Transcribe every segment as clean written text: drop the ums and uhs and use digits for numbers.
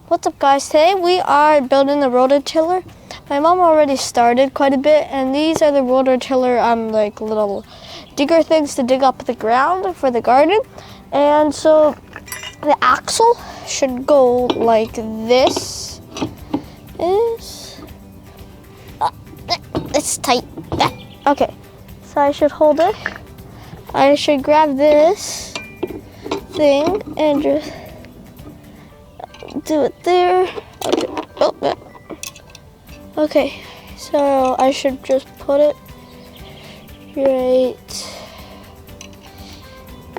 What's up, guys? Today we are building the rototiller. My mom already started quite a bit, and these are the rototiller like little digger things to dig up the ground for the garden. And so the axle should go like this. It's tight. Okay, so I should hold it. I should grab this thing and just do it there. Okay, so I should just put it right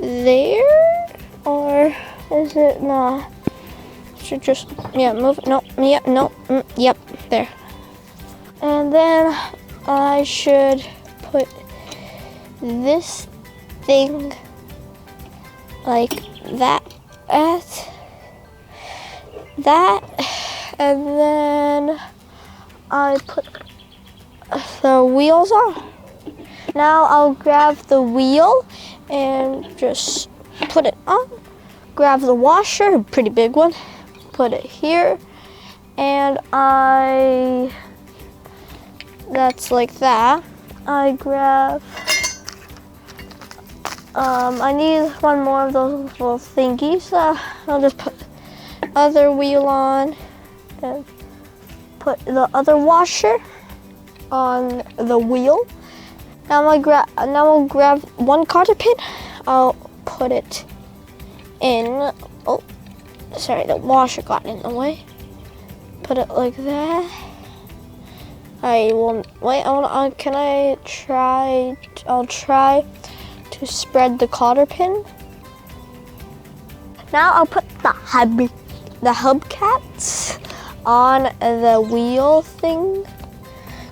there, or is it not? Should just, yeah, move, no, yeah, no, yep, there. And then I should put this thing like that at that, and then I put the wheels on. Now I'll grab the wheel and just put it on. Grab the washer, a pretty big one, put it here, and that's like that. I grab, I need one more of those little thingies. I'll just put other wheel on and put the other washer on the wheel. Now I'll grab one cotter pin. I'll put it in. Oh, sorry, the washer got in the way. Put it like that. I won't wait. Can I try? I'll try to spread the cotter pin. Now I'll put the hubcaps on the wheel thing.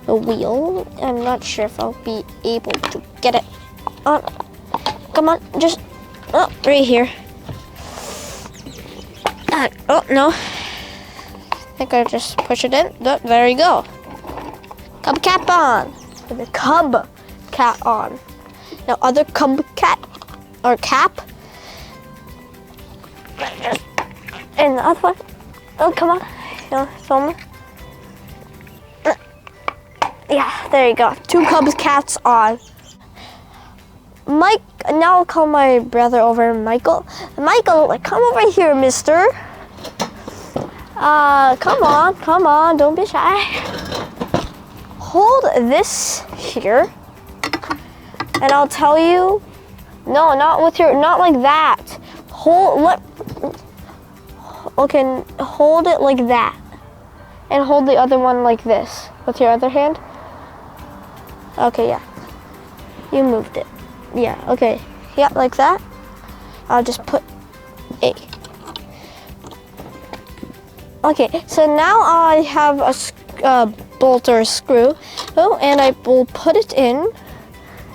The wheel. I'm not sure if I'll be able to get it on. Come on, just right here. Oh no! I think I just push it in. There you go. Cub cap on. With the cub cat on. Now other cub cat or cap. And the other one. Oh, come on. Film. Yeah, there you go. 2 Cubs cats on. Mike, now I'll call my brother over, Michael. Michael, come over here, mister. Come on, don't be shy. Hold this here, and I'll tell you. No, not like that. Okay, hold it like that. And hold the other one like this with your other hand. Okay, yeah. You moved it. Yeah, okay. Yeah, like that. I'll just put A. Okay, so now I have a bolt or a screw. Oh, and I will put it in.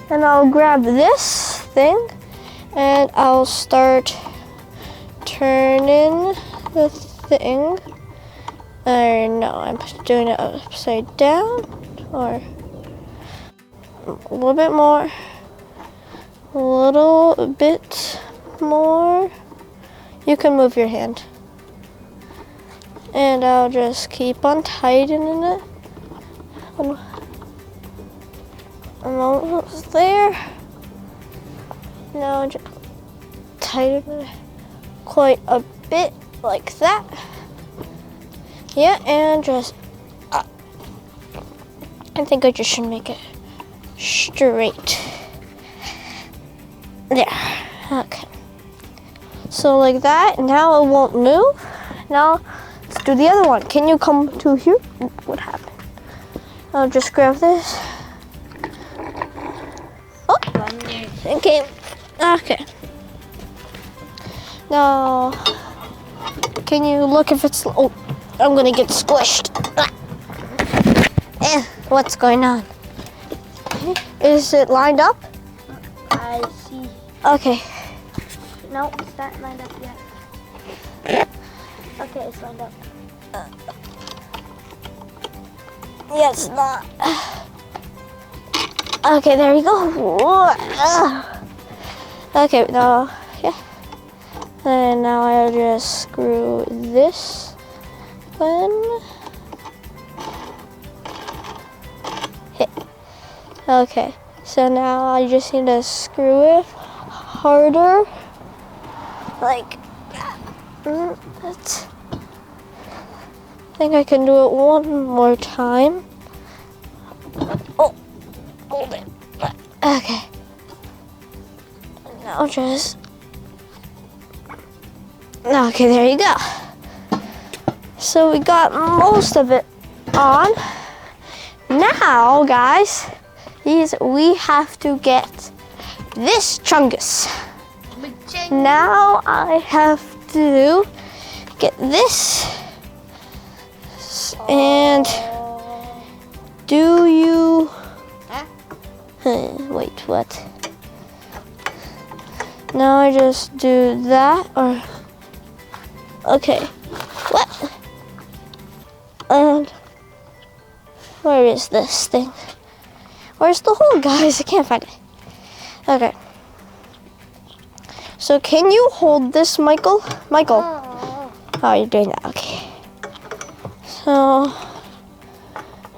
And I'll grab this thing. And I'll start turning the thing. Or no, I'm doing it upside down. Or a little bit more. A little bit more. You can move your hand. And I'll just keep on tightening it. I'm almost there. Now just tighten it quite a bit like that. Yeah, and just, I think I just should make it straight. There, okay. So like that, now it won't move. Now, let's do the other one. Can you come to here? What happened? I'll just grab this. Oh, okay, okay. Now, can you look if it's, oh, I'm gonna get squished. What's going on? Is it lined up? I see. Okay. No, it's not lined up yet. Okay, it's lined up. Yeah, it's not. Okay, there you go. Okay, now, yeah. And now I'll just screw this open. Hit. Okay, so now I just need to screw it harder. Like that. I think I can do it one more time. Oh, hold it. Okay. Now just. Okay, there you go. So we got most of it on. Now, guys, we have to get this chungus. Now I have to get this. And do you... Wait, what? Now I just do that, or... Okay, what? And where is this thing? Where's the hole, guys? I can't find it. Okay. So can you hold this, Michael? Michael. Oh, you're doing that. Okay. So,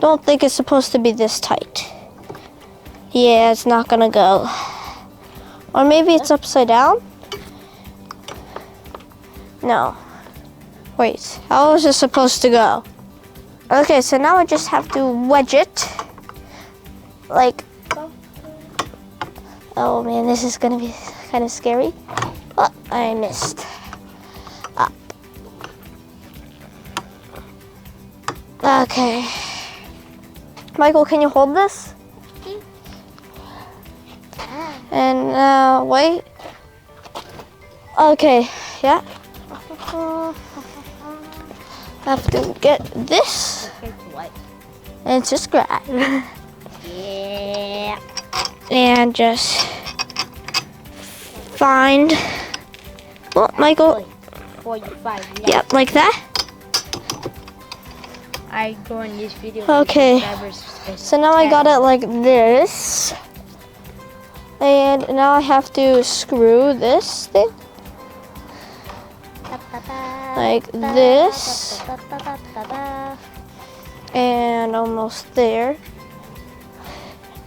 don't think it's supposed to be this tight. Yeah, it's not gonna go. Or maybe it's upside down? No. Wait, how is it supposed to go? Okay, so now I just have to wedge it. Like, oh man, this is gonna be kind of scary. Oh, I missed. Up. Okay. Michael, can you hold this? And wait. Okay, yeah. Have to get this and subscribe. Yeah. And just find. Oh, Michael. 45. Yep, like that. I go in this video. Okay. So now I got it like this. And now I have to screw this thing. Like this. And almost there.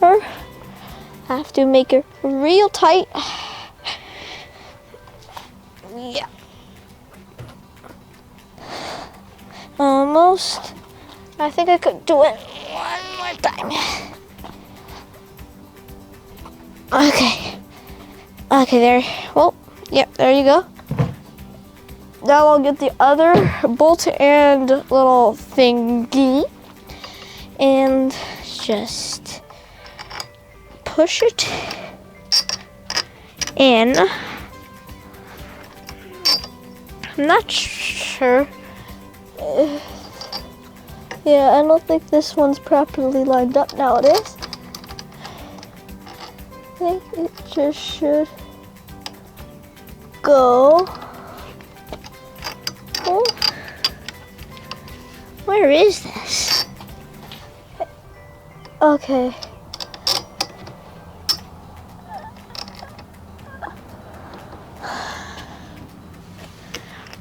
I have to make it real tight. Yeah. Almost. I think I could do it one more time. Okay. Okay, there. Well, yep, there you go. Now I'll get the other bolt and little thingy and just push it in. I'm not sure. Yeah, I don't think this one's properly lined up. Now it is. I think it just should go. Oh. Where is this? Okay.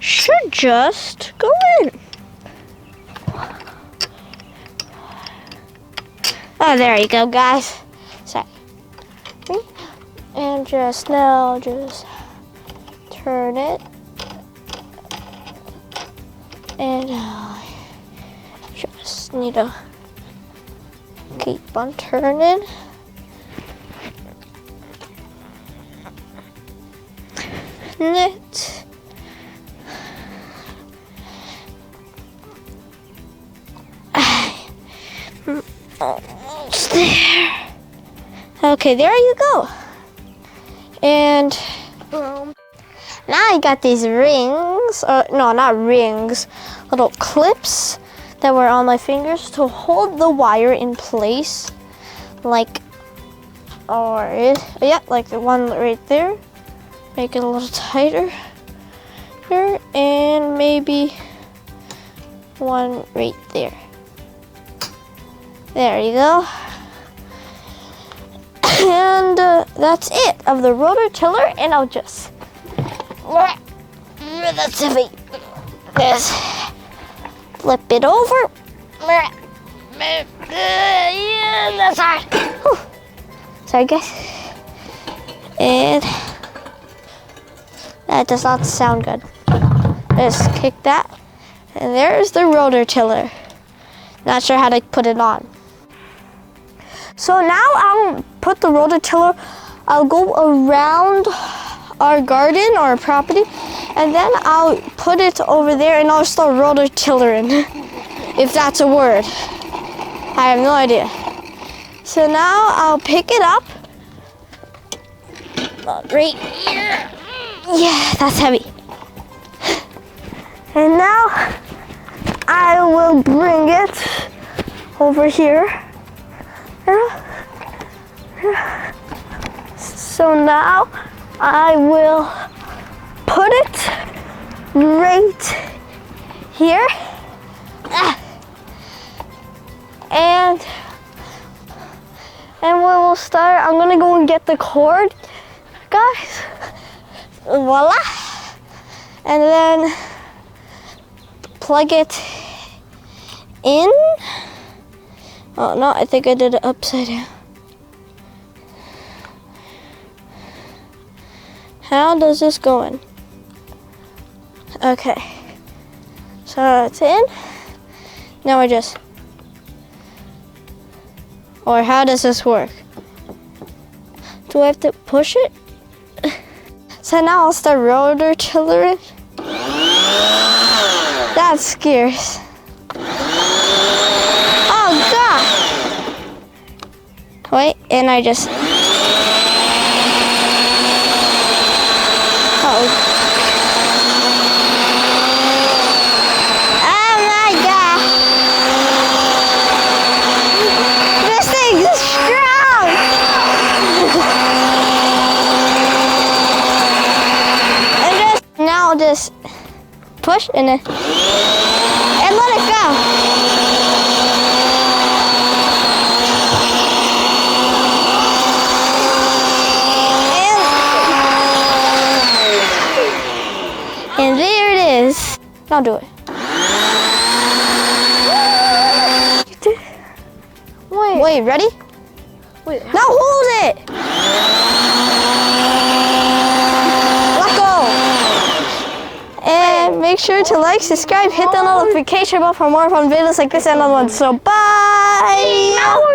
Should just go in. Oh, there you go, guys. Sorry. And just now, just turn it. And just need to keep on turning. Knit. Almost there. Okay, there you go. And boom. Now I got these rings, no, not rings, little clips that were on my fingers to hold the wire in place, like, or, yeah, like the one right there. Make it a little tighter here, and maybe one right there. There you go. And that's it of the rototiller, and I'll just, that's heavy. This flip it over. Yeah, that's hard. Whew. Sorry, guys. And that does not sound good. Just kick that. And there's the rototiller. Not sure how to put it on. So now I'll put the rototiller, I'll go around our garden, our property, and then I'll put it over there and I'll start rototillering, if that's a word. I have no idea. So now I'll pick it up. Right here. Yeah, that's heavy. And now I will bring it over here. So now I will put it right here. And we will start. I'm gonna go and get the cord, guys. Voila. And then plug it in. Oh no, I think I did it upside down. How does this go in? Okay. So it's in. Now I just, or how does this work? Do I have to push it? So now I'll start rototillering. That scares. Oh God! Wait, and I just. Oh my God! This thing is strong! And now just push and then and let it go. And there it is. Now do it. Wait, ready? Wait. Now hold it. Let go. And make sure to like, subscribe, hit the notification bell for more fun videos like this and other ones. So bye. No,